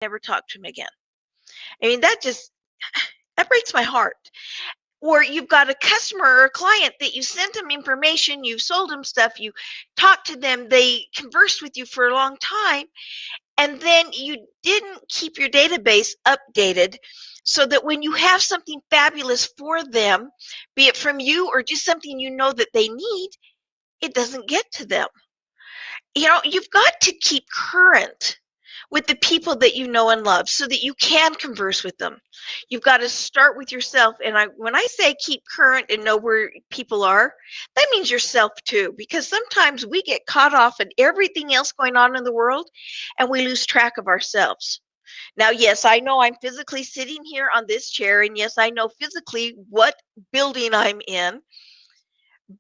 never talk to him again. I mean, that breaks my heart. Or you've got a customer or a client that you sent them information, you sold them stuff, you talked to them, they conversed with you for a long time, and then you didn't keep your database updated so that when you have something fabulous for them, be it from you or just something you know that they need, it doesn't get to them. You've got to keep current with the people that you know and love so that you can converse with them. You've got to start with yourself. And when I say keep current and know where people are, that means yourself too, because sometimes we get caught off in everything else going on in the world and we lose track of ourselves. Now, yes, I know I'm physically sitting here on this chair, and yes, I know physically what building I'm in,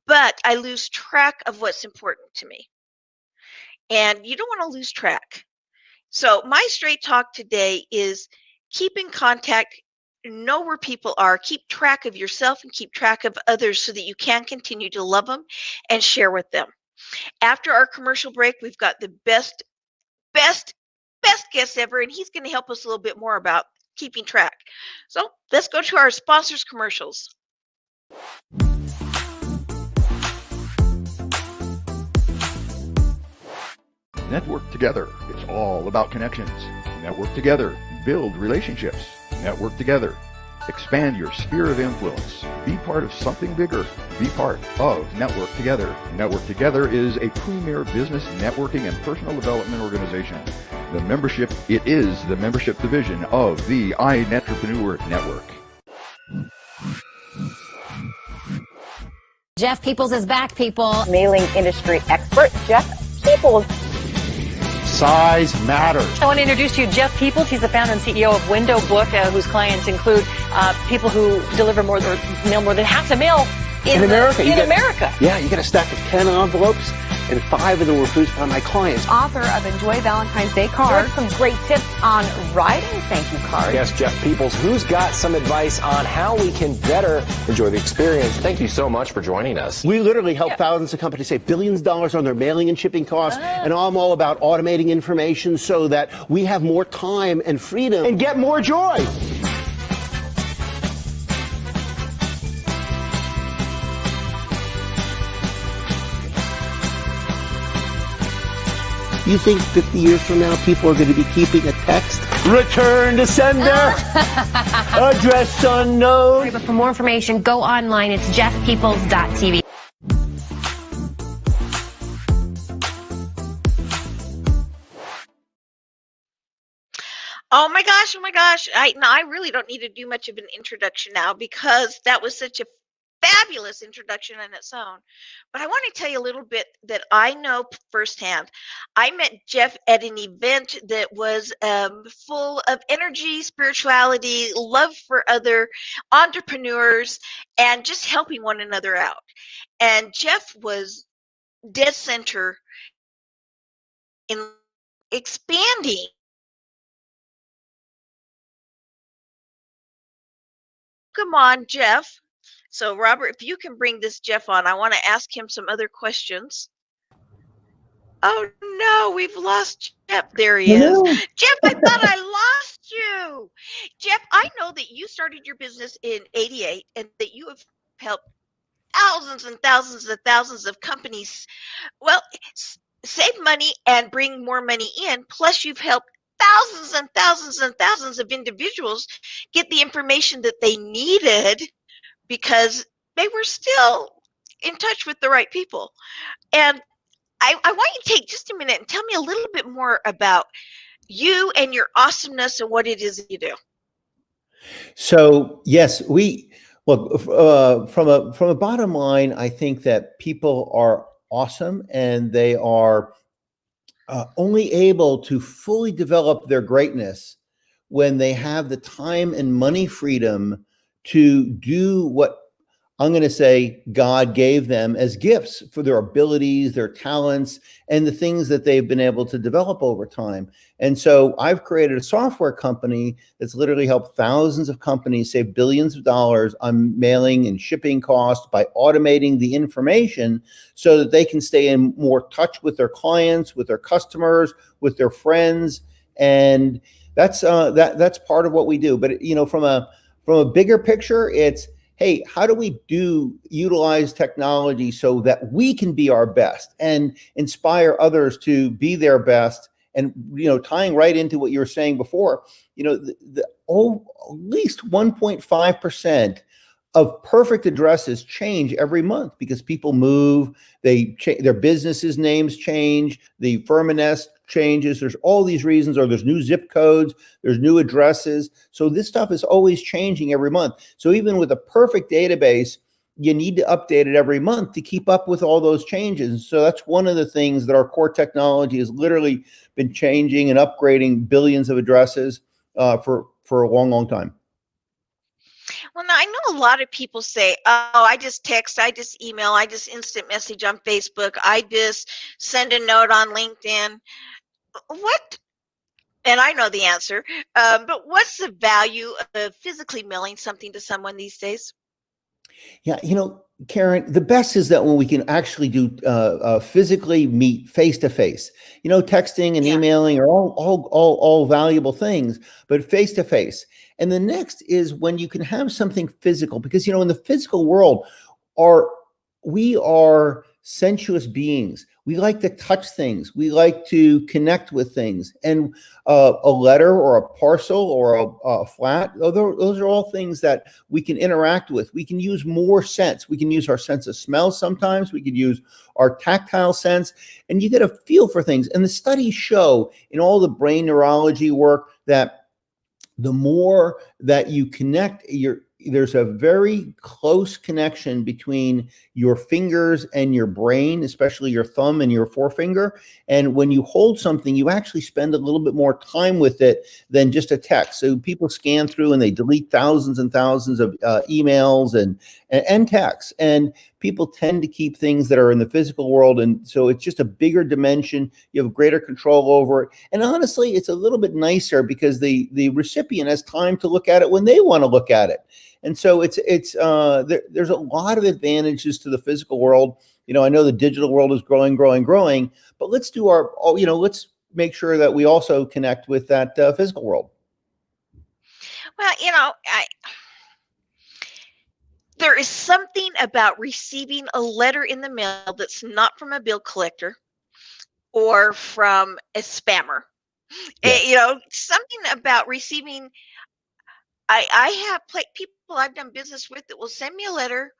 but I lose track of what's important to me. And you don't want to lose track. So my straight talk today is keep in contact, know where people are, keep track of yourself and keep track of others so that you can continue to love them and share with them. After our commercial break, we've got the best guest ever, and he's going to help us a little bit more about keeping track. So let's go to our sponsors commercials. Network together. It's all about connections. Network together. Build relationships. Network together. Expand your sphere of influence. Be part of something bigger. Be part of Network Together. Network Together is a premier business networking and personal development organization. It is the membership division of the iNetrepreneur Network. Jeff Peoples is back, people. Mailing industry expert, Jeff Peoples. Size matters. I want to introduce to you Jeff Peoples. He's the founder and CEO of Window Book, whose clients include people who deliver mail more than half the mail in America. Yeah, you get a stack of 10 envelopes, and 5 of them were produced by my clients. Author of Enjoy Valentine's Day card. Some great tips on writing thank you cards. Yes, Jeff Peoples, who's got some advice on how we can better enjoy the experience. Thank you so much for joining us. We literally help thousands of companies save billions of dollars on their mailing and shipping costs, and I'm all about automating information so that we have more time and freedom and get more joy. You think 50 years from now people are going to be keeping a text? Return to sender! Address unknown! But for more information, go online. It's jeffpeoples.tv. Oh my gosh. I really don't need to do much of an introduction now because that was such a fabulous introduction on its own. But I want to tell you a little bit that I know firsthand. I met Jeff at an event that was full of energy, spirituality, love for other entrepreneurs, and just helping one another out. And Jeff was dead center in expanding. Come on, Jeff. So, Robert, if you can bring this Jeff on, I want to ask him some other questions. Oh, no, we've lost Jeff. There he is. Jeff, I thought I lost you. Jeff, I know that you started your business in '88 and that you have helped thousands and thousands and thousands of companies, save money and bring more money in. Plus, you've helped thousands and thousands and thousands of individuals get the information that they needed because they were still in touch with the right people. And I want you to take just a minute and tell me a little bit more about you and your awesomeness and what it is that you do. So, yes, from a bottom line, I think that people are awesome and they are only able to fully develop their greatness when they have the time and money freedom to do what I'm going to say God gave them as gifts for their abilities, their talents, and the things that they've been able to develop over time. And so I've created a software company that's literally helped thousands of companies save billions of dollars on mailing and shipping costs by automating the information so that they can stay in more touch with their clients, with their customers, with their friends. And that's part of what we do. But from a bigger picture, it's, hey, how do we utilize technology so that we can be our best and inspire others to be their best? And tying right into what you were saying before, at least 1.5% of perfect addresses change every month because people move, their businesses' names change, the firm changes. There's all these reasons, or there's new zip codes, there's new addresses. So this stuff is always changing every month. So even with a perfect database, you need to update it every month to keep up with all those changes. So that's one of the things that our core technology has literally been changing and upgrading billions of addresses for a long, long time. Well, now I know a lot of people say, oh, I just text, I just email, I just instant message on Facebook, I just send a note on LinkedIn. What? And I know the answer, but what's the value of physically mailing something to someone these days? Yeah, Karen, the best is that when we can actually do physically meet face to face. Texting and emailing are all valuable things, but face to face. And the next is when you can have something physical, because in the physical world, we are sensuous beings. We like to touch things. We like to connect with things. And a letter or a parcel or a flat, those are all things that we can interact with. We can use more sense. We can use our sense of smell sometimes. We could use our tactile sense. And you get a feel for things. And the studies show in all the brain neurology work that the more that you connect, there's a very close connection between your fingers and your brain, especially your thumb and your forefinger. And when you hold something, you actually spend a little bit more time with it than just a text. So people scan through and they delete thousands and thousands of emails and texts. And people tend to keep things that are in the physical world. And so it's just a bigger dimension. You have greater control over it. And honestly, it's a little bit nicer because the recipient has time to look at it when they want to look at it. And so there's a lot of advantages to the physical world. I know the digital world is growing, but let's let's make sure that we also connect with that physical world. Well, there is something about receiving a letter in the mail that's not from a bill collector or from a spammer. Yeah. Something about receiving. I have people I've done business with that will send me a letter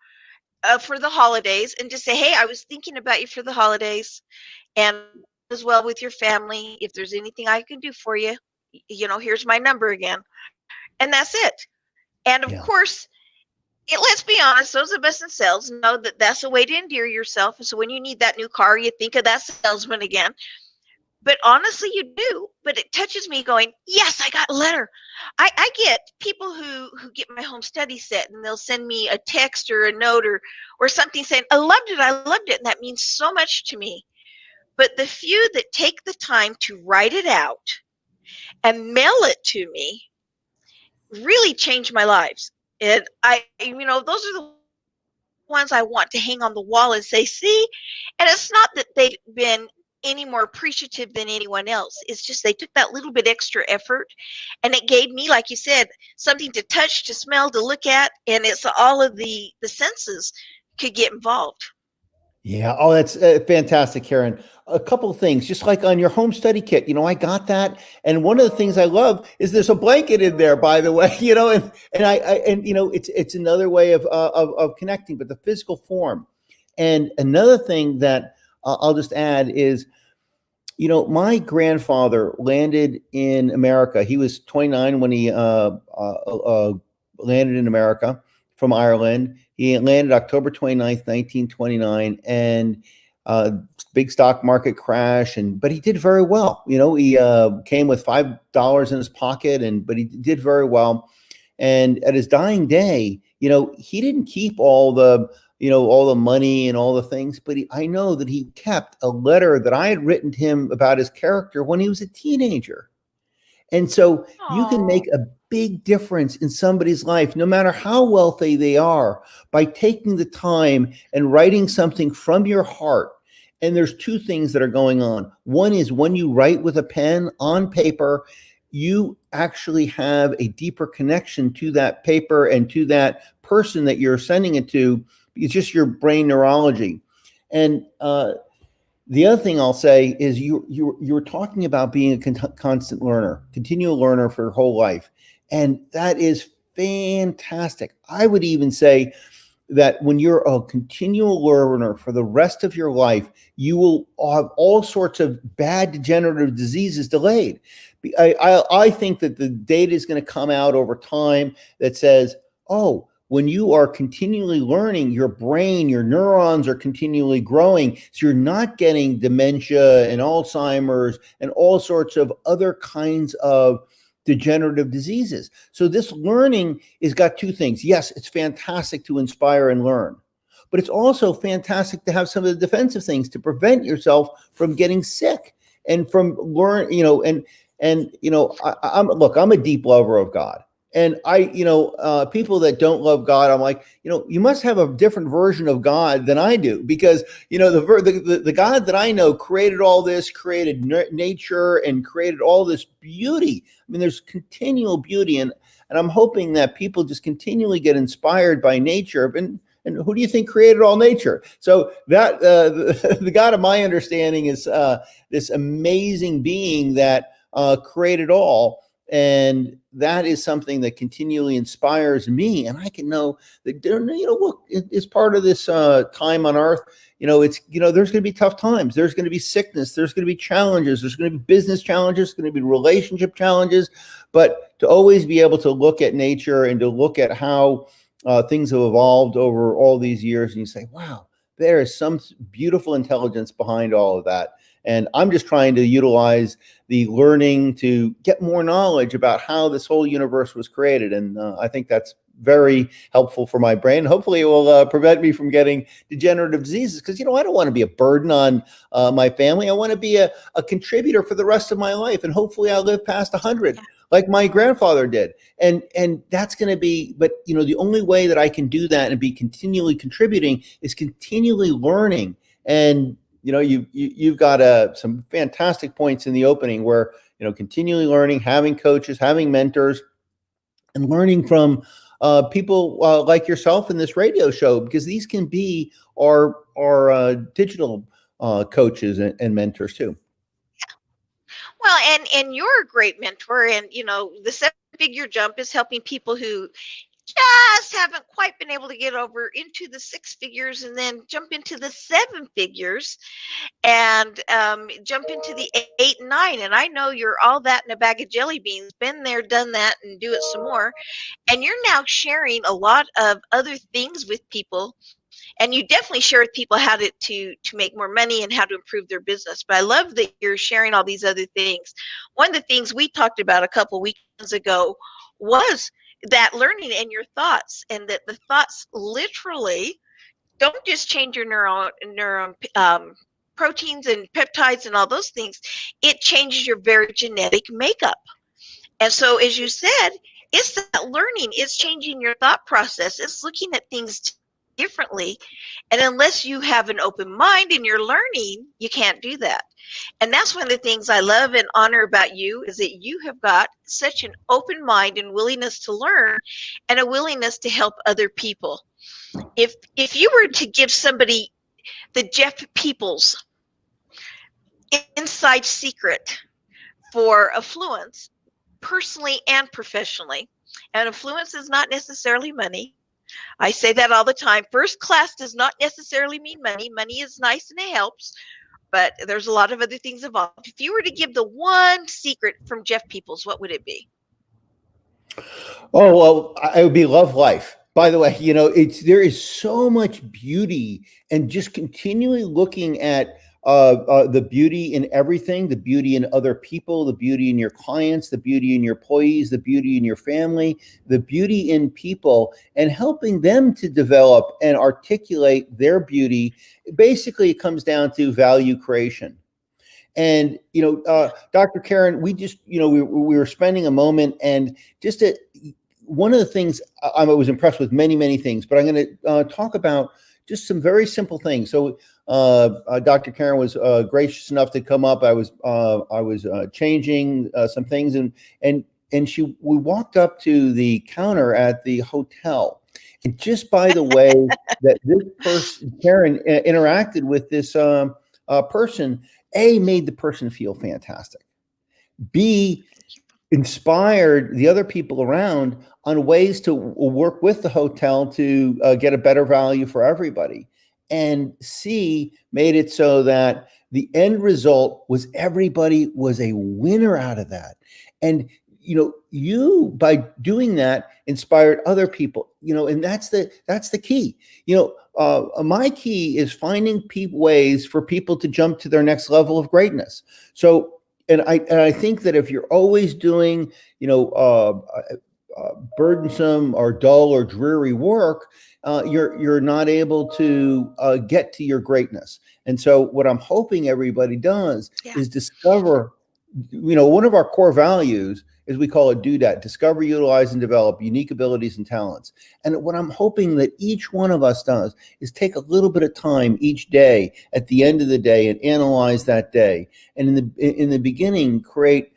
for the holidays and just say, hey, I was thinking about you for the holidays and as well with your family. If there's anything I can do for you, here's my number again. And that's it. And of course, let's be honest, those of us in sales know that that's a way to endear yourself. And so when you need that new car, you think of that salesman again. But honestly, you do. But it touches me going, yes, I got a letter. I get people who get my home study set and they'll send me a text or a note or something saying, I loved it. And that means so much to me. But the few that take the time to write it out and mail it to me really changed my lives. And those are the ones I want to hang on the wall and say, see, and it's not that they've been any more appreciative than anyone else. It's just they took that little bit extra effort and it gave me, like you said, something to touch, to smell, to look at, and it's all of the senses could get involved. Yeah. Oh, that's fantastic, Karen. A couple of things, just like on your home study kit, I got that. And one of the things I love is there's a blanket in there, by the way, and it's another way of connecting, but the physical form. And another thing that I'll just add is, my grandfather landed in America. He was 29 when he landed in America from Ireland. He landed October 29th, 1929, and big stock market crash. But he did very well. He came with $5 in his pocket, but he did very well. And at his dying day, he didn't keep all the money and all the things, but I know that he kept a letter that I had written to him about his character when he was a teenager. And so you can make a big difference in somebody's life, no matter how wealthy they are, by taking the time and writing something from your heart. And there's two things that are going on. One is when you write with a pen on paper, you actually have a deeper connection to that paper and to that person that you're sending it to. It's just your brain neurology. And the other thing I'll say is you're talking about being a constant learner, continual learner for your whole life. And that is fantastic. I would even say that when you're a continual learner for the rest of your life, you will have all sorts of bad degenerative diseases delayed. I think that the data is going to come out over time that says, oh, when you are continually learning, your brain, your neurons are continually growing. So you're not getting dementia and Alzheimer's and all sorts of other kinds of degenerative diseases. So this learning has got two things. Yes, it's fantastic to inspire and learn, but it's also fantastic to have some of the defensive things to prevent yourself from getting sick and from I'm a deep lover of God. And people that don't love God, I'm like, you must have a different version of God than I do, because, the God that I know created all this, created nature and created all this beauty. I mean, there's continual beauty. And I'm hoping that people just continually get inspired by nature. And who do you think created all nature? So that the God of my understanding is this amazing being that created all. And that is something that continually inspires me. And I can know that, look, it's part of this time on earth. There's going to be tough times. There's going to be sickness. There's going to be challenges. There's going to be business challenges. There's going to be relationship challenges. But to always be able to look at nature and to look at how things have evolved over all these years, and you say, wow, there is some beautiful intelligence behind all of that. And I'm just trying to utilize the learning to get more knowledge about how this whole universe was created. And I think that's very helpful for my brain. Hopefully it will prevent me from getting degenerative diseases, because, I don't want to be a burden on my family. I want to be a contributor for the rest of my life. And hopefully I'll live past 100 like my grandfather did. And that's going to be, but the only way that I can do that and be continually contributing is continually learning. And you've got some fantastic points in the opening where, continually learning, having coaches, having mentors, and learning from people like yourself in this radio show, because these can be our digital coaches and mentors too. Well, and you're a great mentor, and the 7-figure jump is helping people who just haven't quite been able to get over into the 6 figures and then jump into the 7 figures and jump into the 8 and 9. And I know you're all that in a bag of jelly beans, been there, done that, and do it some more. And you're now sharing a lot of other things with people. And you definitely share with people how to make more money and how to improve their business. But I love that you're sharing all these other things. One of the things we talked about a couple weekends ago was that learning and your thoughts, and that the thoughts literally don't just change your neuron proteins and peptides and all those things. It changes your very genetic makeup. And so, as you said, it's that learning. It's changing your thought process. It's looking at things differently. And unless you have an open mind and you're learning, you can't do that. And that's one of the things I love and honor about you, is that you have got such an open mind and willingness to learn, and a willingness to help other people. If you were to give somebody the Jeff Peoples inside secret for affluence, personally and professionally, and affluence is not necessarily money. I say that all the time. First class does not necessarily mean money. Money is nice and it helps, but there's a lot of other things involved. If you were to give the one secret from Jeff Peoples, what would it be? Oh, well, it would be love life. By the way, there is so much beauty, and just continually looking at the beauty in everything, the beauty in other people, the beauty in your clients, the beauty in your employees, the beauty in your family, the beauty in people, and helping them to develop and articulate their beauty. Basically, it comes down to value creation. And, Dr. Karen, we just, we were spending a moment, and just one of the things I was impressed with, many, many things, but I'm going to talk about just some very simple things. So Dr. Karen was gracious enough to come up. I was changing some things, and we walked up to the counter at the hotel, and just by the way that this person, Karen, interacted with this person, A, made the person feel fantastic. B, inspired the other people around on ways to work with the hotel to get a better value for everybody. And C, made it so that the end result was everybody was a winner out of that. And you by doing that inspired other people. And that's the key. My key is finding ways for people to jump to their next level of greatness. So. And I think that if you're always doing, burdensome or dull or dreary work, you're not able to get to your greatness. And so what I'm hoping everybody does is discover, one of our core values is we call it DUDAT, discover, utilize, and develop unique abilities and talents. And what I'm hoping that each one of us does is take a little bit of time each day at the end of the day and analyze that day. And in the beginning, create,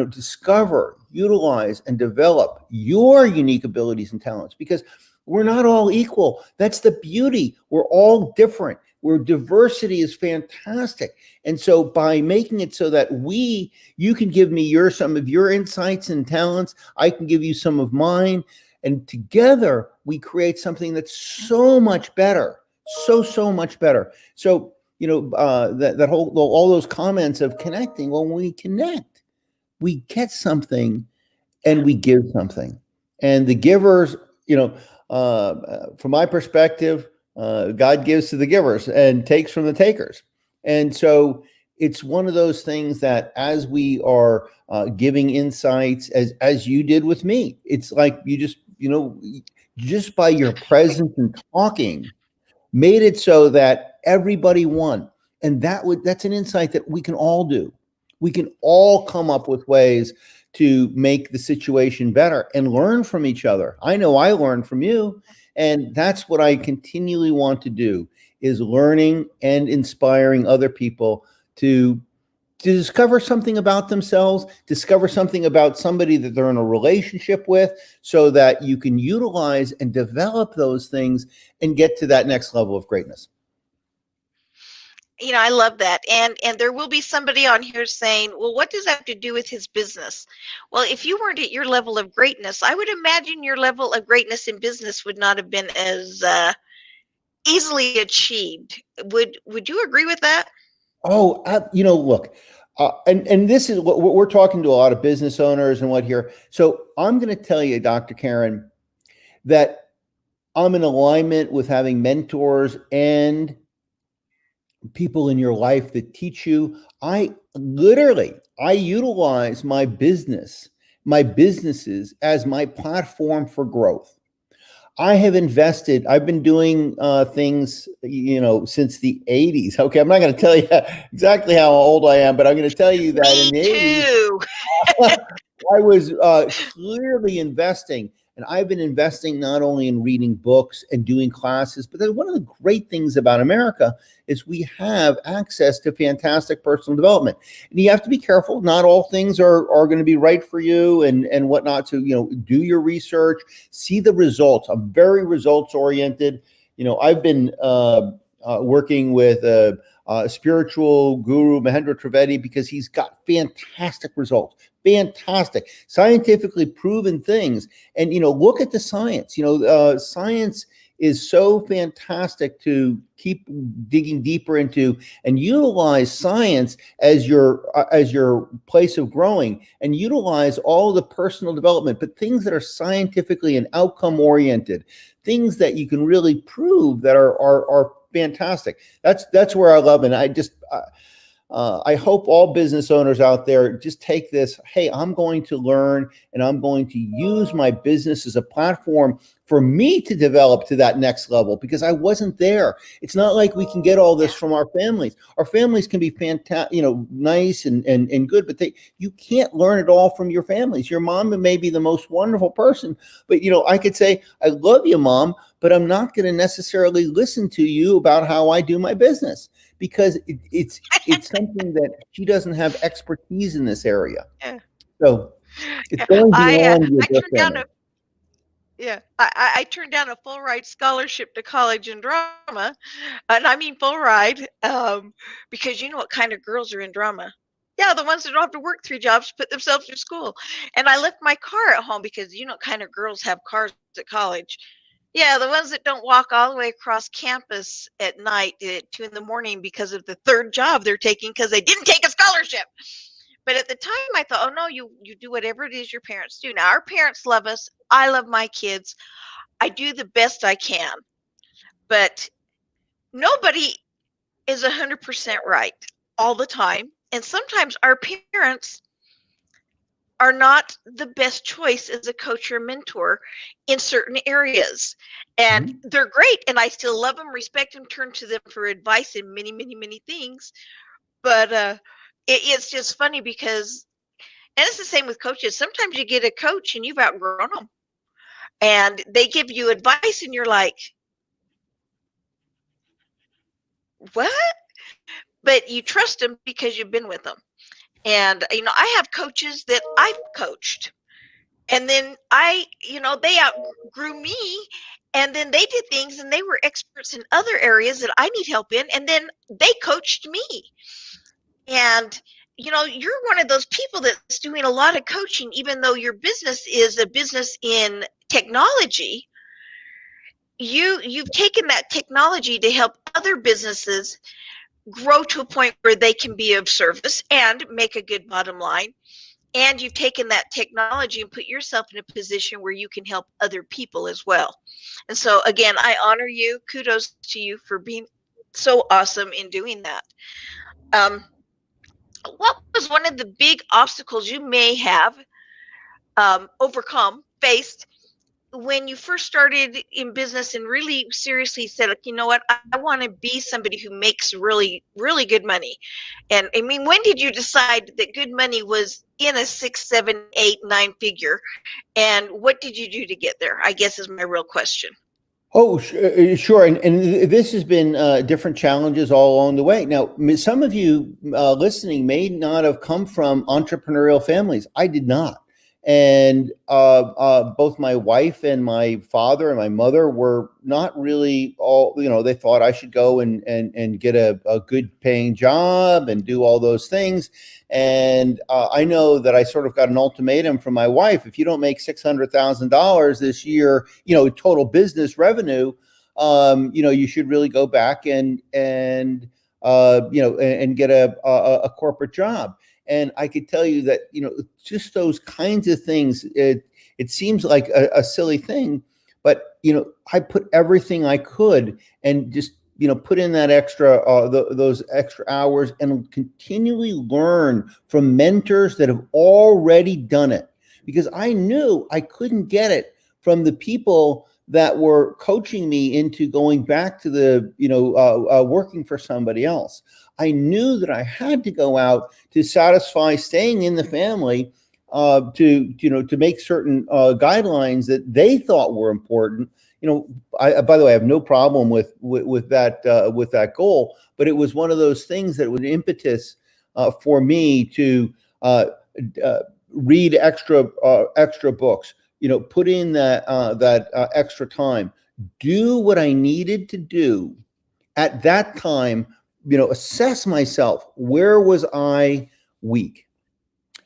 discover, utilize, and develop your unique abilities and talents, because we're not all equal. That's the beauty. We're all different. Where diversity is fantastic. And so by making it so that you can give me some of your insights and talents, I can give you some of mine, and together we create something that's so much better, so much better. So, that whole, all those comments of connecting, well, when we connect, we get something and we give something. And the givers, from my perspective, God gives to the givers and takes from the takers. And so it's one of those things that as we are giving insights, as you did with me, it's like you just by your presence and talking, made it so that everybody won. And that's an insight that we can all do. We can all come up with ways to make the situation better and learn from each other. I know I learned from you. And that's what I continually want to do, is learning and inspiring other people to discover something about themselves, discover something about somebody that they're in a relationship with, so that you can utilize and develop those things and get to that next level of greatness. I love that. And there will be somebody on here saying, well, what does that have to do with his business? Well, if you weren't at your level of greatness, I would imagine your level of greatness in business would not have been as easily achieved. Would you agree with that? Oh, look, and this is what we're talking to a lot of business owners and what here. So I'm going to tell you, Dr. Karen, that I'm in alignment with having mentors and people in your life that teach you. I utilize my businesses as my platform for growth. I've been doing things, since the 80s. Okay, I'm not going to tell you exactly how old I am, but I'm going to tell you that in the 80s, I was clearly investing. And I've been investing not only in reading books and doing classes, but then one of the great things about America is we have access to fantastic personal development. And you have to be careful. Not all things are going to be right for you and whatnot. So, do your research, see the results. I'm very results oriented. I've been working with a spiritual guru, Mahendra Trivedi, because he's got fantastic results. Fantastic, scientifically proven things. And, look at the science. Science is so fantastic to keep digging deeper into, and utilize science as your place of growing, and utilize all the personal development, but things that are scientifically and outcome oriented, things that you can really prove that are fantastic. That's where I love. And I hope all business owners out there just take this. Hey, I'm going to learn and I'm going to use my business as a platform for me to develop to that next level because I wasn't there. It's not like we can get all this from our families. Our families can be fantastic, nice and good, but you can't learn it all from your families. Your mom may be the most wonderful person, but I could say, I love you, Mom, but I'm not going to necessarily listen to you about how I do my business because it's something that she doesn't have expertise in this area. Yeah. So it's Yeah. going beyond your I birth turned down family. I turned down a full ride scholarship to college in drama, and I mean full ride, because you know what kind of girls are in drama. Yeah, the ones that don't have to work 3 jobs to put themselves through school. And I left my car at home because you know what kind of girls have cars at college. Yeah, the ones that don't walk all the way across campus at night at 2 in the morning because of the 3rd job they're taking because they didn't take a scholarship. But at the time, I thought, oh no, you do whatever it is your parents do. Now our parents love us. I love my kids. I do the best I can, but nobody is 100% right all the time. And sometimes our parents are not the best choice as a coach or mentor in certain areas. And they're great. And I still love them, respect them, turn to them for advice in many, many, many things. But it's just funny because, and it's the same with coaches. Sometimes you get a coach and you've outgrown them and they give you advice and you're like, what? But you trust them because you've been with them. And, I have coaches that I've coached. And then they outgrew me. And then they did things and they were experts in other areas that I need help in. And then they coached me. And, you're one of those people that's doing a lot of coaching, even though your business is a business in technology. You've taken that technology to help other businesses grow to a point where they can be of service and make a good bottom line. And you've taken that technology and put yourself in a position where you can help other people as well. And so, again, I honor you. Kudos to you for being so awesome in doing that. What was one of the big obstacles you may have faced when you first started in business and really seriously said, like, you know what, I want to be somebody who makes really, really good money? And I mean, when did you decide that good money was in a 6, 7, 8, 9 figure? And what did you do to get there? I guess is my real question. Oh, sure. And this has been different challenges all along the way. Now, some of you listening may not have come from entrepreneurial families. I did not. And both my wife and my father and my mother were not really they thought I should go and get a good paying job and do all those things. And I know that I sort of got an ultimatum from my wife: if you don't make $600,000 this year, total business revenue, you should really go back and get a corporate job. And I could tell you that, just those kinds of things, it seems like a silly thing, but, I put everything I could and just, put in that extra, those extra hours and continually learn from mentors that have already done it, because I knew I couldn't get it from the people that were coaching me into going back to the, working for somebody else. I knew that I had to go out to satisfy staying in the family, to make certain guidelines that they thought were important. By the way, I have no problem with that goal, but it was one of those things that was an impetus for me to read extra books. Put in that extra time, do what I needed to do at that time. Assess myself. Where was I weak?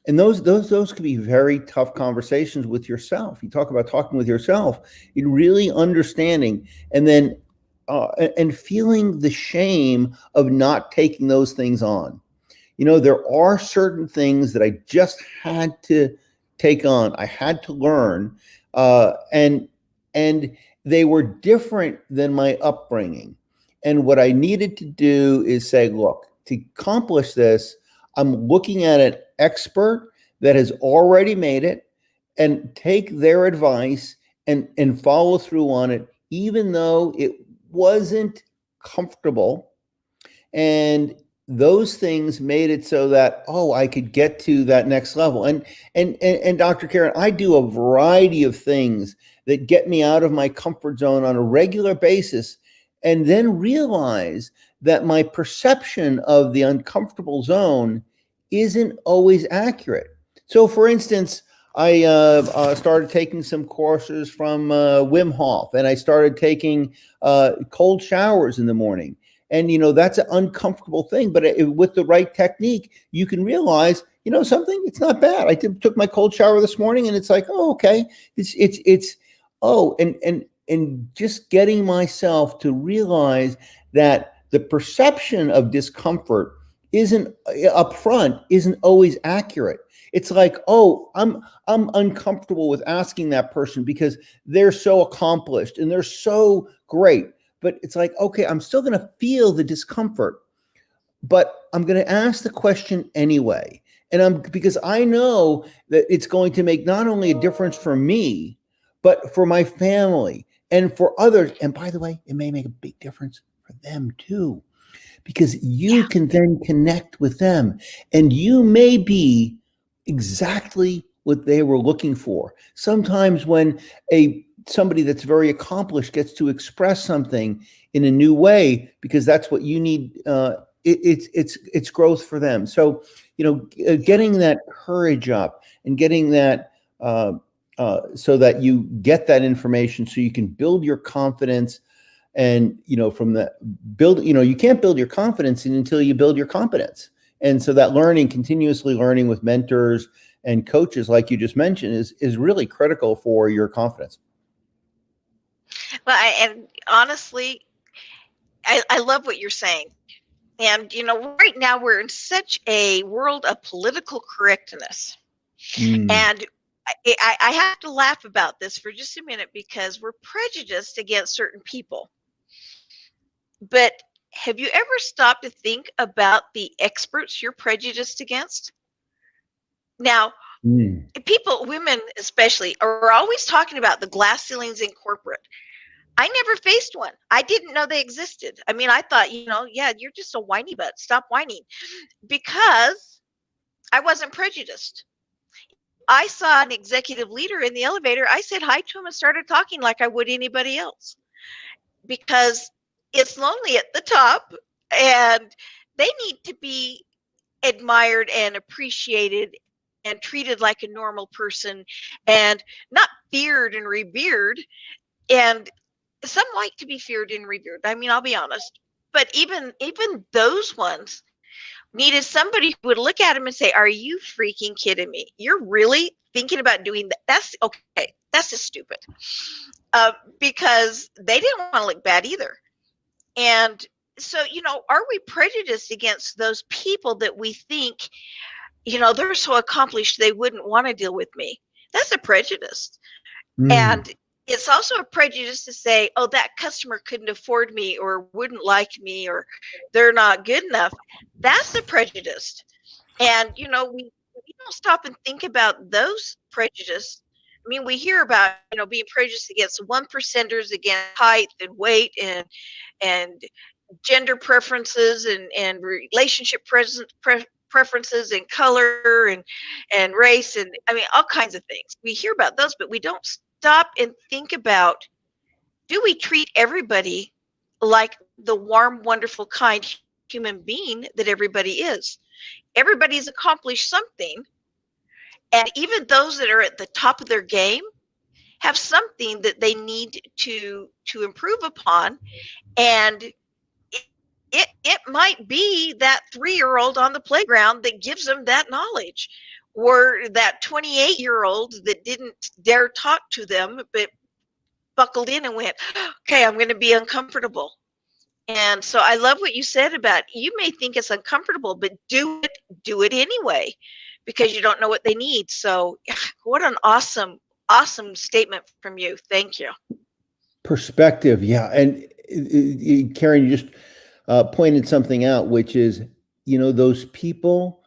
And those could be very tough conversations with yourself. You talk about talking with yourself, you really understanding, and then and feeling the shame of not taking those things on. There are certain things that I just had to take on. I had to learn, and they were different than my upbringing. And what I needed to do is say, look, to accomplish this, I'm looking at an expert that has already made it and take their advice and follow through on it, even though it wasn't comfortable. And those things made it so that, oh, I could get to that next level. And Dr. Karen, I do a variety of things that get me out of my comfort zone on a regular basis, and then realize that my perception of the uncomfortable zone isn't always accurate. So for instance, I started taking some courses from Wim Hof, and I started taking cold showers in the morning. And, that's an uncomfortable thing, but with the right technique, you can realize, something, it's not bad. I took my cold shower this morning, and it's like, oh, okay. And just getting myself to realize that the perception of discomfort isn't always accurate. It's like, oh, I'm uncomfortable with asking that person because they're so accomplished and they're so great. But it's like, okay, I'm still going to feel the discomfort, but I'm going to ask the question anyway. And because I know that it's going to make not only a difference for me, but for my family and for others. And by the way, it may make a big difference for them too, because you can then connect with them, and you may be exactly what they were looking for. Sometimes when somebody that's very accomplished gets to express something in a new way, because that's what you need, it's growth for them. So, getting that courage up and getting that so that you get that information so you can build your confidence. And, from the build, you can't build your confidence until you build your competence. And so that continuously learning with mentors and coaches, like you just mentioned, is really critical for your confidence. Well, and honestly, I love what you're saying. And, right now we're in such a world of political correctness. And I have to laugh about this for just a minute, because we're prejudiced against certain people. But have you ever stopped to think about the experts you're prejudiced against? Now, people, women especially, are always talking about the glass ceilings in corporate. I never faced one. I didn't know they existed. I mean, I thought, yeah, you're just a whiny butt. Stop whining. Because I wasn't prejudiced. I saw an executive leader in the elevator. I said hi to him and started talking like I would anybody else, because it's lonely at the top and they need to be admired and appreciated and treated like a normal person, and not feared and revered. And some like to be feared and revered. I mean, I'll be honest. But even those ones needed somebody who would look at him and say, "Are you freaking kidding me? You're really thinking about doing that? That's okay. That's just stupid." Because they didn't want to look bad either. And so, are we prejudiced against those people that we think, they're so accomplished they wouldn't want to deal with me? That's a prejudice. And it's also a prejudice to say, oh, that customer couldn't afford me or wouldn't like me or they're not good enough. That's a prejudice. And, we don't stop and think about those prejudices. I mean, we hear about, being prejudiced against 1%ers, against height and weight and gender preferences and relationship preferences and color and race, and I mean all kinds of things. We hear about those, but we don't stop and think about, do we treat everybody like the warm, wonderful, kind human being that everybody is? Everybody's accomplished something, and even those that are at the top of their game have something that they need to improve upon. And it might be that 3-year-old on the playground that gives them that knowledge, or that 28-year-old that didn't dare talk to them but buckled in and went, okay, I'm going to be uncomfortable. And so I love what you said about, you may think it's uncomfortable, but do it anyway, because you don't know what they need. So what an awesome statement from you. Thank you. Perspective. Yeah. And Karen, you just pointed something out, which is those people,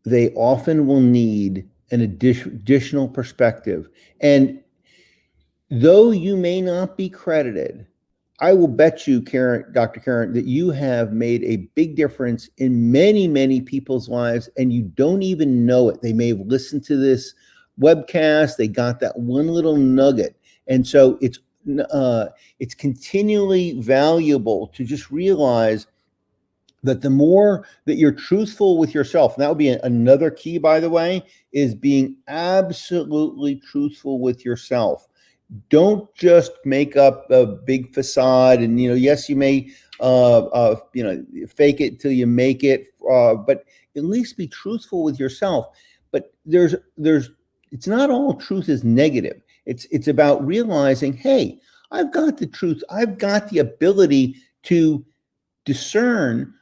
they often will need an additional perspective. And though you may not be credited, I will bet you, Karen, Dr. Karen, that you have made a big difference in many, many people's lives, and you don't even know it. They may have listened to this webcast, they got that one little nugget. And so it's continually valuable to just realize that the more that you're truthful with yourself, and that would be another key, by the way, is being absolutely truthful with yourself. Don't just make up a big facade, and yes, you may fake it till you make it, but at least be truthful with yourself. But it's not all truth is negative. It's about realizing, hey, I've got the truth. I've got the ability to discern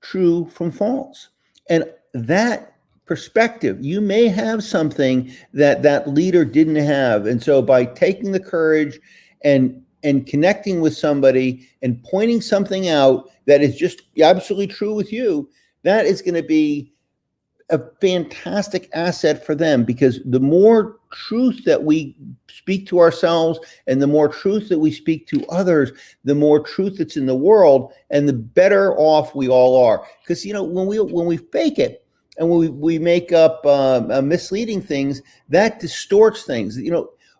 true from false. And that perspective, you may have something that leader didn't have. And so by taking the courage and connecting with somebody and pointing something out that is just absolutely true with you, that is going to be a fantastic asset for them, because the more truth that we speak to ourselves and the more truth that we speak to others, the more truth that's in the world, and the better off we all are. Because when we fake it and when we make up misleading things, that distorts things.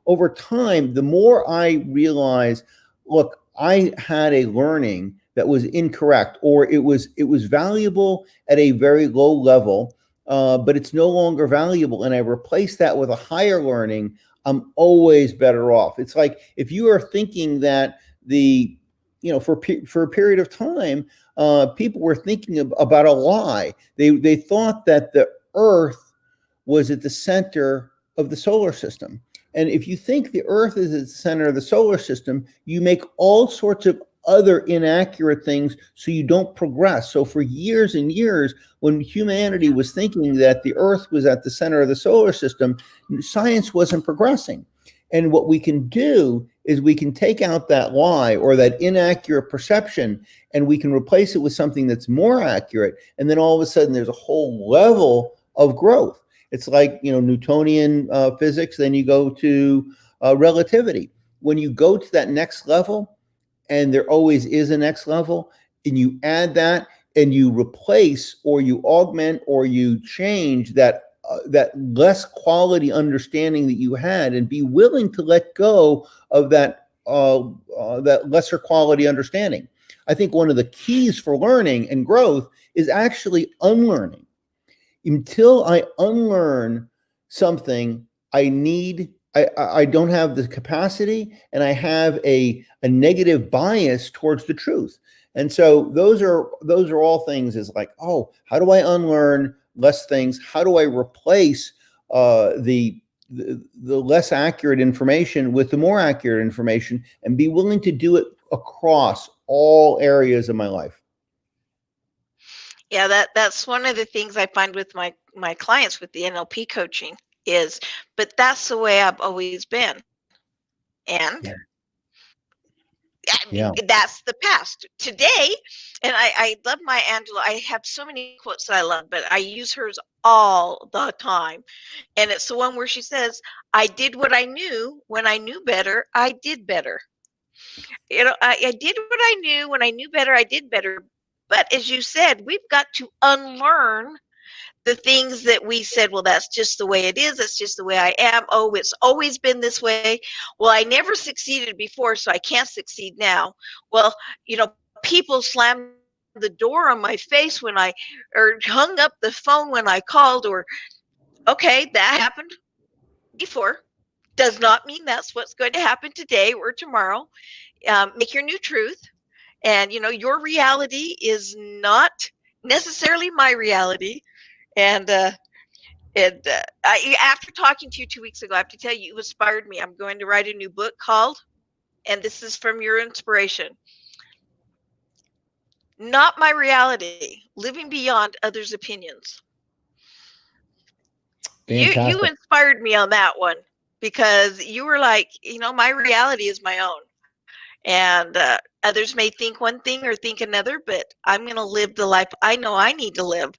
Over time, the more I realize, look, I had a learning that was incorrect, or it was valuable at a very low level, but it's no longer valuable, and I replace that with a higher learning, I'm always better off. It's like if you are thinking that for a period of time, people were thinking about a lie. They thought that the Earth was at the center of the solar system. And if you think the Earth is at the center of the solar system, you make all sorts of other inaccurate things so you don't progress. So for years and years, when humanity was thinking that the Earth was at the center of the solar system, science wasn't progressing. And what we can do is we can take out that lie or that inaccurate perception, and we can replace it with something that's more accurate. And then all of a sudden, there's a whole level of growth. It's like, Newtonian physics, then you go to relativity. When you go to that next level, and there always is a next level, and you add that and you replace or you augment or you change that less quality understanding that you had, and be willing to let go of that lesser quality understanding. I think one of the keys for learning and growth is actually unlearning. Until I unlearn something, I don't have the capacity, and I have a negative bias towards the truth. And so those are all things, is like, oh, how do I unlearn less things? How do I replace the less accurate information with the more accurate information, and be willing to do it across all areas of my life? Yeah, that's one of the things I find with my clients with the NLP coaching is, but that's the way I've always been. And Yeah. I Yeah. mean, that's the past. Today, and I love my Angela. I have so many quotes that I love, but I use hers all the time. And it's the one where she says, I did what I knew when I knew better, I did better. I did what I knew when I knew better, I did better. But as you said, we've got to unlearn the things that we said, well, that's just the way it is. That's just the way I am. Oh, it's always been this way. Well, I never succeeded before, so I can't succeed now. Well, people slammed the door on my face or hung up the phone when I called, or, okay, that happened before. Does not mean that's what's going to happen today or tomorrow. Make your new truth. And, your reality is not necessarily my reality. And, after talking to you 2 weeks ago, I have to tell you, you inspired me. I'm going to write a new book called, and this is from your inspiration, Not My Reality, Living Beyond Others' Opinions. You Fantastic. inspired me on that one, because you were like, my reality is my own. And others may think one thing or think another, but I'm going to live the life I know I need to live.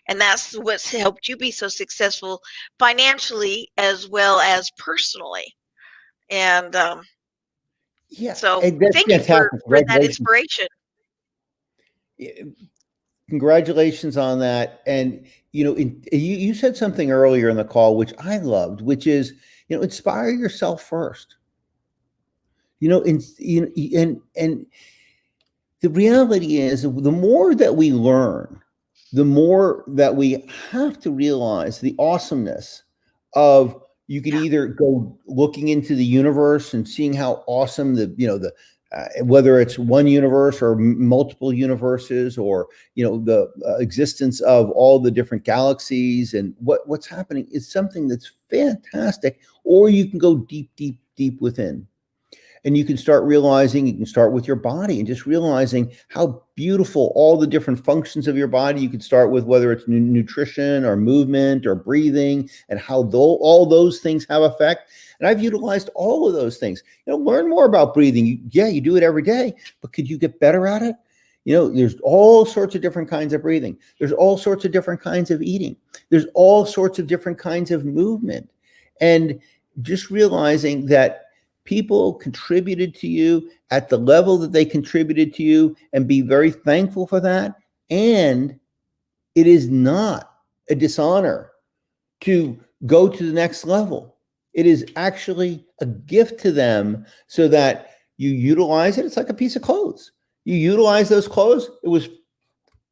And that's what's helped you be so successful financially as well as personally. And Yeah, so and that's thank you fantastic. for that Congratulations. inspiration. Congratulations on that. And you said something earlier in the call which I loved, which is inspire yourself first. And the reality is the more that we learn, the more that we have to realize the awesomeness of you can either go looking into the universe and seeing how awesome the whether it's one universe or multiple universes, or the existence of all the different galaxies and what's happening is something that's fantastic. Or you can go deep, deep, deep within, and you can start realizing, you can start with your body and just realizing how beautiful all the different functions of your body. You can start with whether it's nutrition or movement or breathing, and how all those things have effect. And I've utilized all of those things. Learn more about breathing. You do it every day, but could you get better at it? There's all sorts of different kinds of breathing. There's all sorts of different kinds of eating. There's all sorts of different kinds of movement. And just realizing that people contributed to you at the level that they contributed to you, and be very thankful for that. And it is not a dishonor to go to the next level. It is actually a gift to them, so that you utilize it. It's like a piece of clothes. You utilize those clothes. It was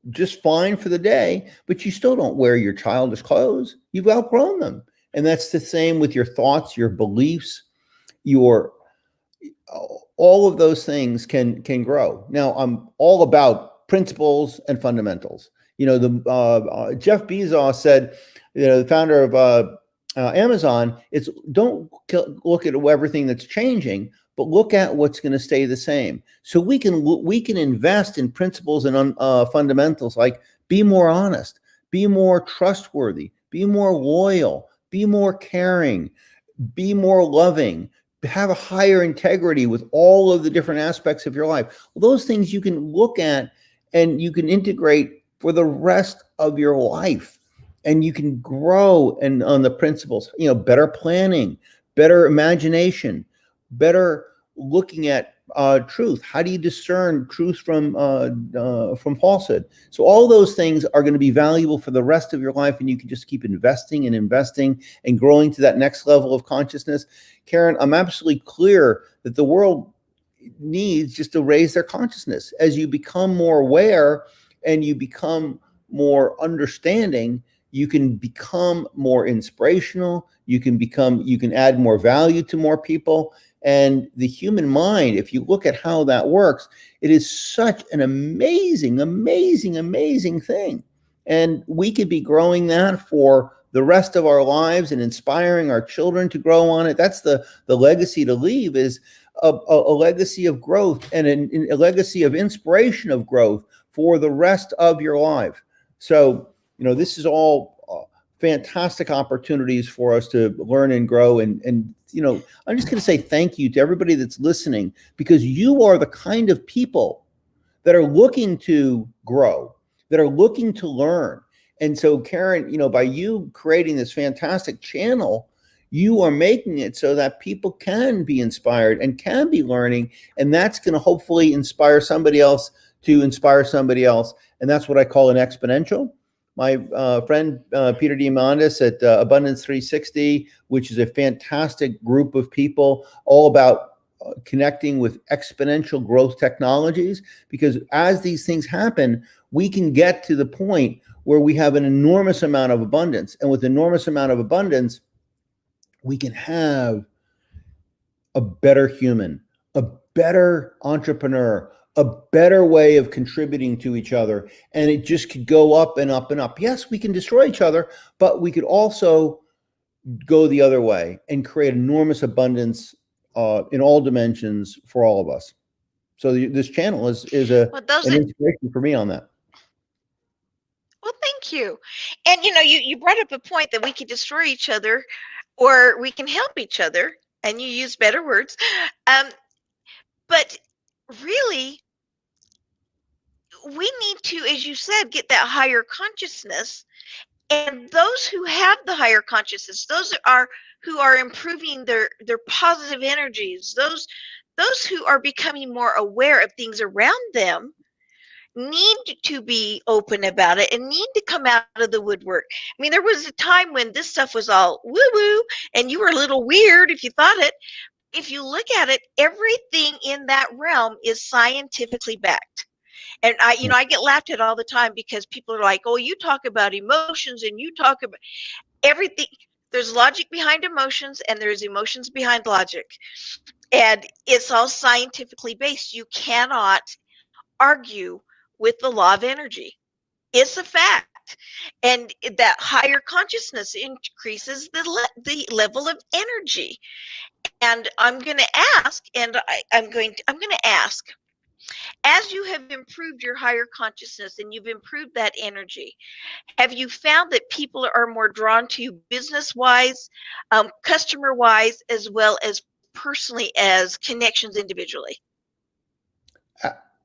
just fine for the day, but you still don't wear your childish clothes. You've outgrown them. And that's the same with your thoughts, your beliefs, your all of those things can grow. Now, I'm all about principles and fundamentals. The Jeff Bezos said, the founder of Amazon, it's don't look at everything that's changing, but look at what's going to stay the same. So we can invest in principles and fundamentals, like be more honest, be more trustworthy, be more loyal, be more caring, be more loving, have a higher integrity with all of the different aspects of your life. Well, those things you can look at and you can integrate for the rest of your life, and you can grow and on the principles, better planning, better imagination, better looking at truth. How do you discern truth from falsehood? So all those things are going to be valuable for the rest of your life, and you can just keep investing and investing and growing to that next level of consciousness. Karen, I'm absolutely clear that the world needs just to raise their consciousness. As you become more aware and you become more understanding, you can become more inspirational. You can add more value to more people. And the human mind, if you look at how that works, it is such an amazing, amazing, amazing thing. And we could be growing that for the rest of our lives and inspiring our children to grow on it. That's the legacy to leave, is a legacy of growth and a legacy of inspiration of growth for the rest of your life. So, this is all fantastic opportunities for us to learn and grow. And I'm just going to say thank you to everybody that's listening, because you are the kind of people that are looking to grow, that are looking to learn. And so, Karen, by you creating this fantastic channel, you are making it so that people can be inspired and can be learning. And that's going to hopefully inspire somebody else to inspire somebody else. And that's what I call an exponential. My friend Peter Diamandis at Abundance 360, which is a fantastic group of people all about connecting with exponential growth technologies, because as these things happen, we can get to the point where we have an enormous amount of abundance. And with enormous amount of abundance, we can have a better human, a better entrepreneur, a better way of contributing to each other. And it just could go up and up and up. Yes, we can destroy each other, but we could also go the other way and create enormous abundance in all dimensions for all of us. So this channel is an inspiration for me on that. Well, thank you. And you brought up a point that we could destroy each other, or we can help each other, and you use better words. But really, we need to, as you said, get that higher consciousness. And those who have the higher consciousness, those are who are improving their positive energies, those who are becoming more aware of things around them, need to be open about it and need to come out of the woodwork. I mean, there was a time when this stuff was all woo woo and you were a little weird if you thought it. If you look at it, everything in that realm is scientifically backed. And I get laughed at all the time because people are like, oh, you talk about emotions and you talk about everything. There's logic behind emotions and there's emotions behind logic. And it's all scientifically based. You cannot argue with the law of energy. It's a fact. And that higher consciousness increases the level of energy. And I'm going to ask, and I'm going to ask, as you have improved your higher consciousness and you've improved that energy, have you found that people are more drawn to you business wise, customer wise, as well as personally as connections individually?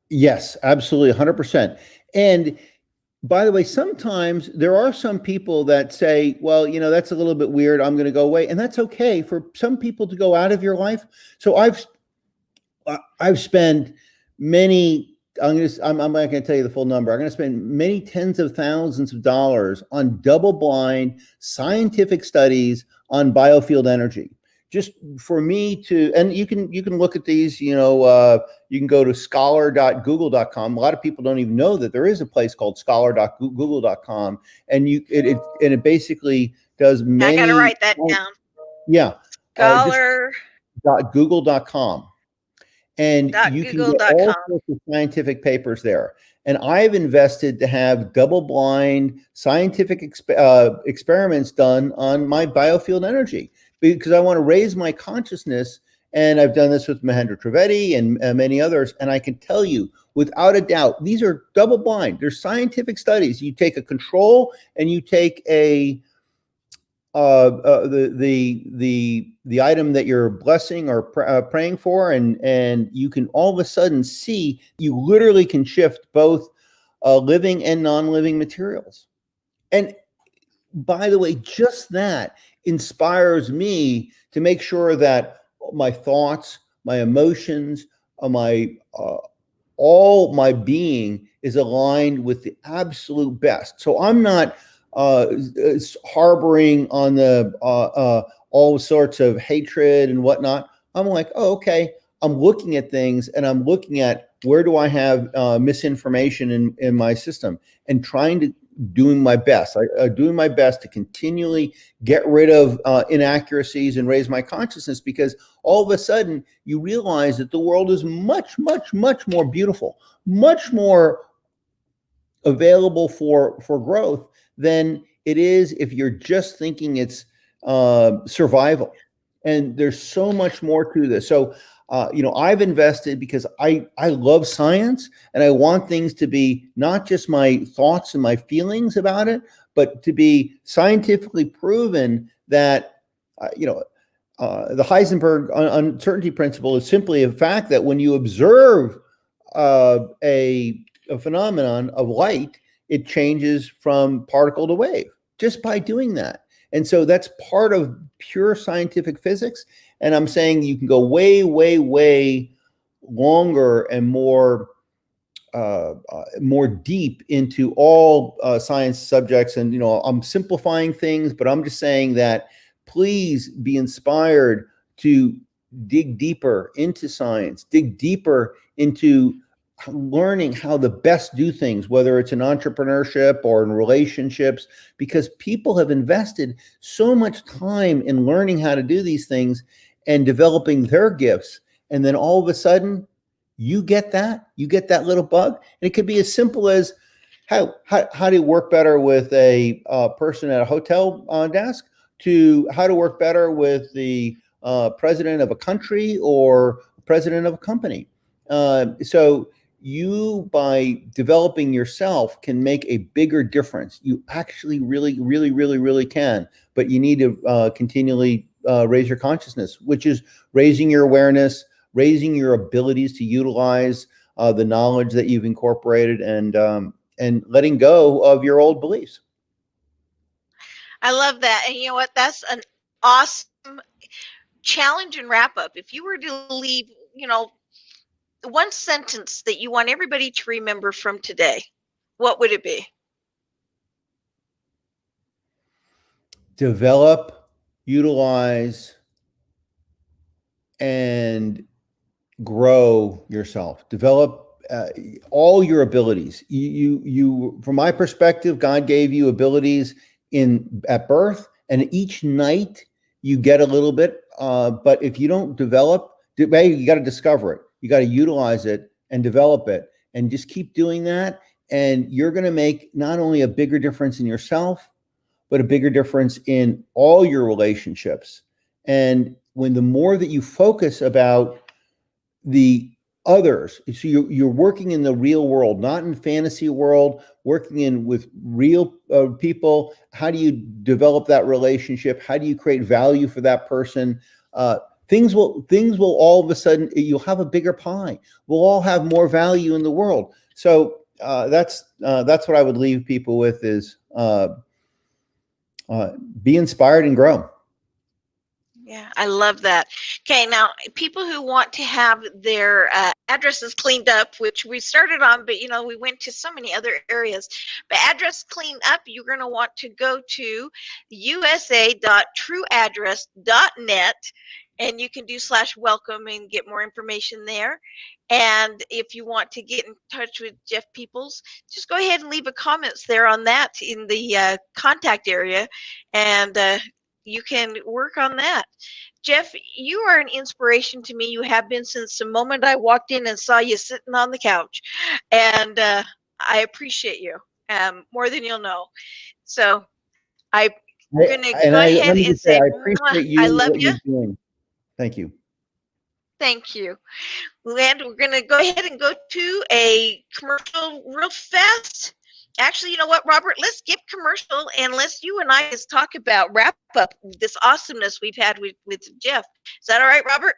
Yes, absolutely, 100%. And by the way, sometimes there are some people that say, well, that's a little bit weird. I'm going to go away. And that's okay for some people to go out of your life. So I've spent many, I'm not going to tell you the full number. I'm going to spend many tens of thousands of dollars on double-blind scientific studies on biofield energy. Just for me to, and you can look at these, you can go to scholar.google.com. A lot of people don't even know that there is a place called scholar.google.com, and it basically does many. I got to write that down. Yeah. Scholar.google.com. And you can get all sorts of scientific papers there. And I've invested to have double-blind scientific experiments done on my biofield energy because I want to raise my consciousness. And I've done this with Mahendra Trivedi and many others. And I can tell you, without a doubt, these are double-blind. They're scientific studies. You take a control and you take the item that you're blessing or praying for, and you can all of a sudden see you literally can shift both living and non-living materials. And by the way, just that inspires me to make sure that my thoughts, my emotions, all my being is aligned with the absolute best. So I'm not harboring on the all sorts of hatred and whatnot. I'm like, oh, okay. I'm looking at things and I'm looking at where do I have misinformation in my system and doing my best to continually get rid of inaccuracies and raise my consciousness, because all of a sudden you realize that the world is much, much, much more beautiful, much more available for growth than it is if you're just thinking it's survival. And there's so much more to this. So, I've invested because I love science and I want things to be not just my thoughts and my feelings about it, but to be scientifically proven that, the Heisenberg uncertainty principle is simply a fact that when you observe a phenomenon of light, it changes from particle to wave just by doing that. And so that's part of pure scientific physics. And I'm saying you can go way, way, way longer and more deep into all science subjects. And, I'm simplifying things, but I'm just saying that please be inspired to dig deeper into science, dig deeper into learning how to best do things, whether it's in entrepreneurship or in relationships, because people have invested so much time in learning how to do these things and developing their gifts. And then all of a sudden you get that little bug. And it could be as simple as how do you work better with a person at a hotel desk, to how to work better with the president of a country or president of a company. So you, by developing yourself, can make a bigger difference. You actually really, really, really, really can. But you need to continually raise your consciousness, which is raising your awareness, raising your abilities to utilize the knowledge that you've incorporated, and letting go of your old beliefs. I love that. And you know what? That's an awesome challenge and wrap up. If you were to leave, one sentence that you want everybody to remember from today, what would it be? Develop, utilize, and grow yourself. Develop all your abilities. You, from my perspective, God gave you abilities at birth, and each night you get a little bit. But if you don't develop, you got to discover it. You got to utilize it and develop it, and just keep doing that. And you're going to make not only a bigger difference in yourself, but a bigger difference in all your relationships. And when the more that you focus about the others, so you're working in the real world, not in fantasy world, working in with real people. How do you develop that relationship? How do you create value for that person? Things will all of a sudden, you'll have a bigger pie. We'll all have more value in the world. So that's what I would leave people with is be inspired and grow. Yeah, I love that. Okay, now people who want to have their addresses cleaned up, which we started on, but we went to so many other areas. But address cleaned up, you're going to want to go to usa.trueaddress.net, and you can do /welcome and get more information there. And if you want to get in touch with Jeff Peoples, just go ahead and leave a comments there on that in the contact area, and you can work on that. Jeff, you are an inspiration to me. You have been since the moment I walked in and saw you sitting on the couch. And I appreciate you more than you'll know. So I'm going to go ahead and say, I appreciate you I and love what you. you're doing. Thank you. Thank you. And we're going to go ahead and go to a commercial real fast. Actually, you know what, Robert? Let's skip commercial and let's you and I just talk about wrap up this awesomeness we've had with Jeff. Is that all right, Robert?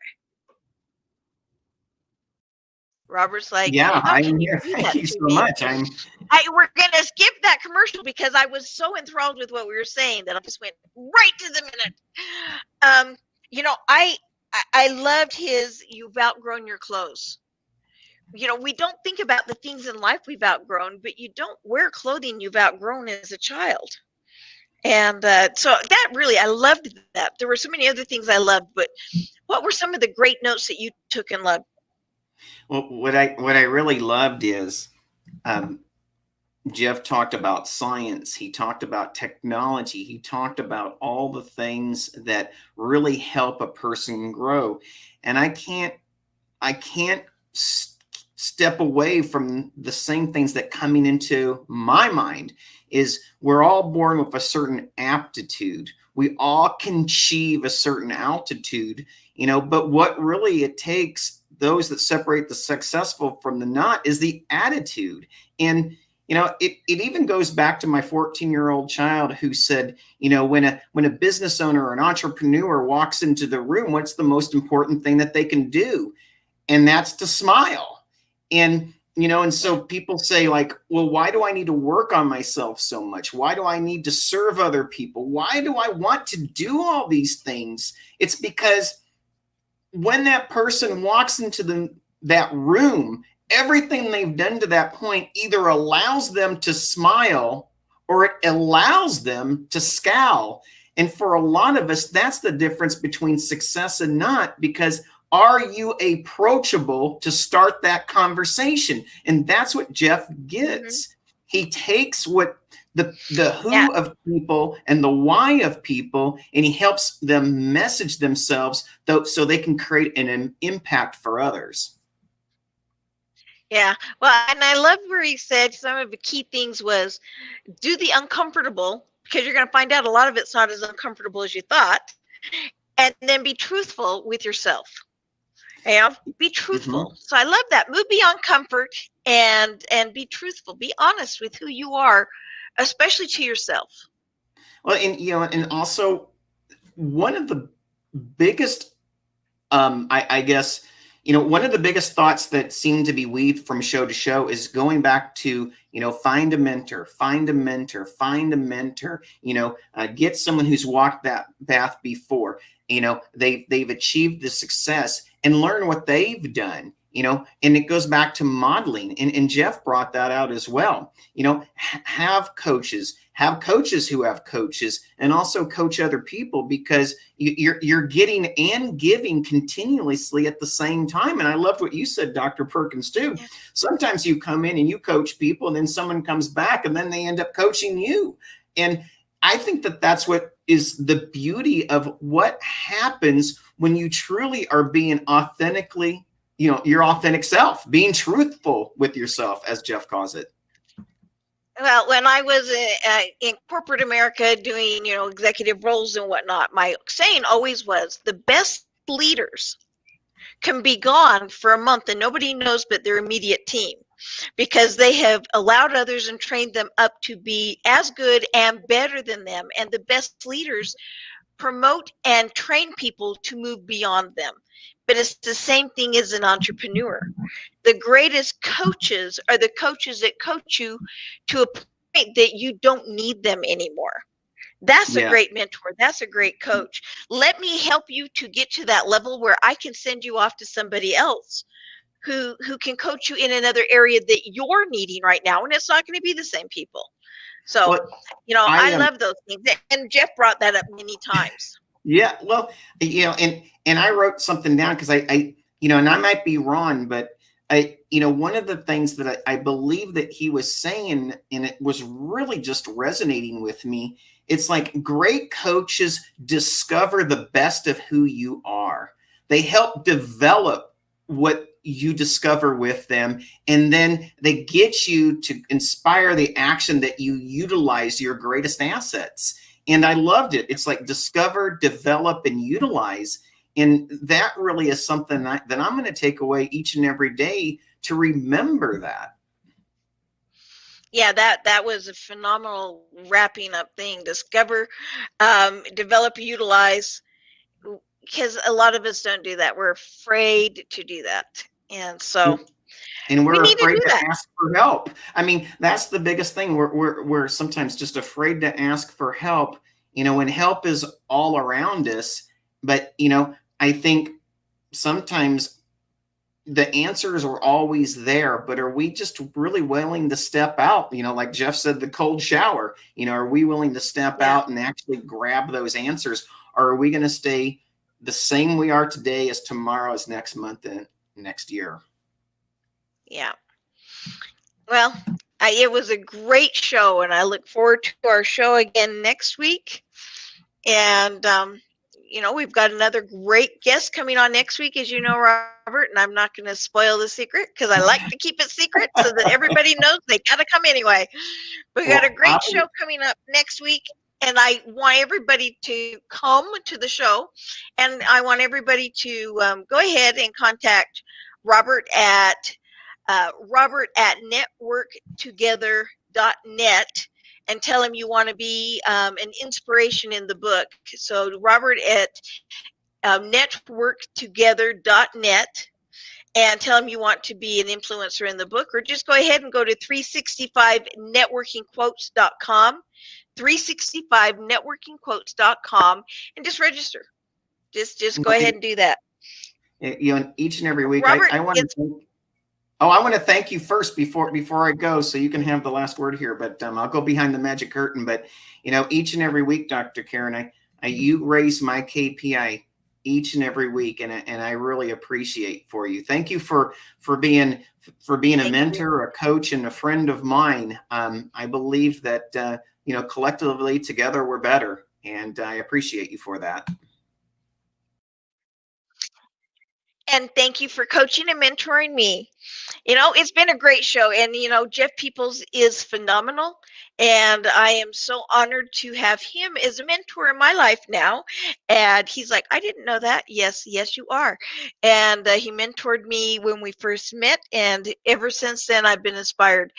Robert's like, yeah, how I'm can here. you do Thank that you to so me? much. We're going to skip that commercial because I was so enthralled with what we were saying that I just went right to the minute. I loved his "You've outgrown your clothes." We don't think about the things in life we've outgrown, but you don't wear clothing you've outgrown as a child. And so that really, I loved that. There were so many other things I loved, but what were some of the great notes that you took and loved? Well, what I really loved is Jeff talked about science. He talked about technology. He talked about all the things that really help a person grow. And I can't step away from the same things that coming into my mind is we're all born with a certain aptitude. We all can achieve a certain altitude, but what really it takes, those that separate the successful from the not, is the attitude. And it even goes back to my 14-year-old child who said, when a business owner or an entrepreneur walks into the room, what's the most important thing that they can do? And that's to smile. And so people say, like, well, why do I need to work on myself so much? Why do I need to serve other people? Why do I want to do all these things? It's because when that person walks into that room, everything they've done to that point either allows them to smile or it allows them to scowl. And for a lot of us, that's the difference between success and not, because are you approachable to start that conversation? And that's what Jeff gets. Mm-hmm. He takes what the who of people and the why of people, and he helps them message themselves so they can create an impact for others. Yeah. Well, and I love where he said some of the key things was do the uncomfortable, because you're going to find out a lot of it's not as uncomfortable as you thought, and then be truthful with yourself. Be truthful. Mm-hmm. So I love that. Move beyond comfort and be truthful. Be honest with who you are, especially to yourself. Well, and also one of the biggest, I guess, one of the biggest thoughts that seem to be weaved from show to show is going back to, find a mentor, find a mentor, find a mentor, get someone who's walked that path before, they've achieved the success, and learn what they've done, and it goes back to modeling. And Jeff brought that out as well. Have coaches who have coaches, and also coach other people, because you're getting and giving continuously at the same time. And I loved what you said, Dr. Perkins, too. Yeah. Sometimes you come in and you coach people, and then someone comes back and then they end up coaching you. And I think that that's what is the beauty of what happens when you truly are being authentically, your authentic self, being truthful with yourself, as Jeff calls it. Well, when I was in corporate America doing, executive roles and whatnot, my saying always was, the best leaders can be gone for a month and nobody knows but their immediate team, because they have allowed others and trained them up to be as good and better than them. And the best leaders promote and train people to move beyond them. But it's the same thing as an entrepreneur. The greatest coaches are the coaches that coach you to a point that you don't need them anymore. That's a great mentor. That's a great coach. Let me help you to get to that level where I can send you off to somebody else who can coach you in another area that you're needing right now. And it's not going to be the same people. So, I love those things. And Jeff brought that up many times. Yeah. Well, and I wrote something down because I and I might be wrong, but one of the things that I believe that he was saying, and it was really just resonating with me, it's like, great coaches discover the best of who you are. They help develop what you discover with them, and then they get you to inspire the action that you utilize your greatest assets. And I loved it. It's like, discover, develop, and utilize. And that really is something that I'm going to take away each and every day, to remember that. Yeah, that was a phenomenal wrapping up thing. Discover, develop, utilize, because a lot of us don't do that. We're afraid to do that. And so we're afraid to ask for help. I mean, that's the biggest thing. We're sometimes just afraid to ask for help, when help is all around us. But, I think sometimes the answers are always there, but are we just really willing to step out? Like Jeff said, the cold shower, are we willing to step out and actually grab those answers? Or are we going to stay the same we are today as tomorrow, as next month, and next year? Yeah. Well, it was a great show, and I look forward to our show again next week. And, we've got another great guest coming on next week, as you know, Robert, and I'm not going to spoil the secret because I like to keep it secret so that everybody knows they got to come anyway. We got a great show coming up next week, and I want everybody to come to the show, and I want everybody to go ahead and contact Robert at networktogether.net and tell him you want to be an inspiration in the book. So Robert at networktogether.net, and tell him you want to be an influencer in the book, or just go ahead and go to 365networkingquotes.com, 365networkingquotes.com, and just register. Just go ahead and do that. Each and every week, Robert, I want to. I want to thank you first before I go, so you can have the last word here. But I'll go behind the magic curtain. But each and every week, Dr. Karen, you raise my KPI each and every week, and I really appreciate for you. Thank you for being a mentor, a coach, and a friend of mine. I believe that collectively together we're better, and I appreciate you for that. And thank you for coaching and mentoring me. It's been a great show. And, Jeff Peoples is phenomenal. And I am so honored to have him as a mentor in my life now. And he's like, I didn't know that. Yes, you are. And he mentored me when we first met. And ever since then, I've been inspired.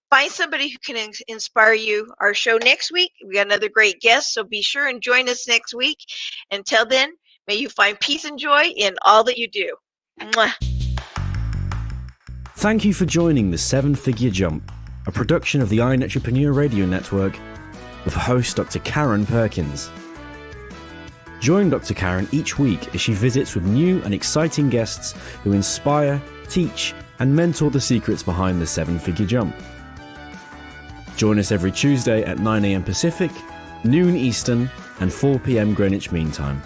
Find somebody who can inspire you. Our show next week, we got another great guest. So be sure and join us next week. Until then, may you find peace and joy in all that you do. Mwah. Thank you for joining the 7-Figure Jump, a production of the iNetrepreneur Radio Network with host Dr. Karen Perkins. Join Dr. Karen each week as she visits with new and exciting guests who inspire, teach, and mentor the secrets behind the 7-Figure Jump. Join us every Tuesday at 9 a.m. Pacific, noon Eastern, and 4 p.m. Greenwich Mean Time.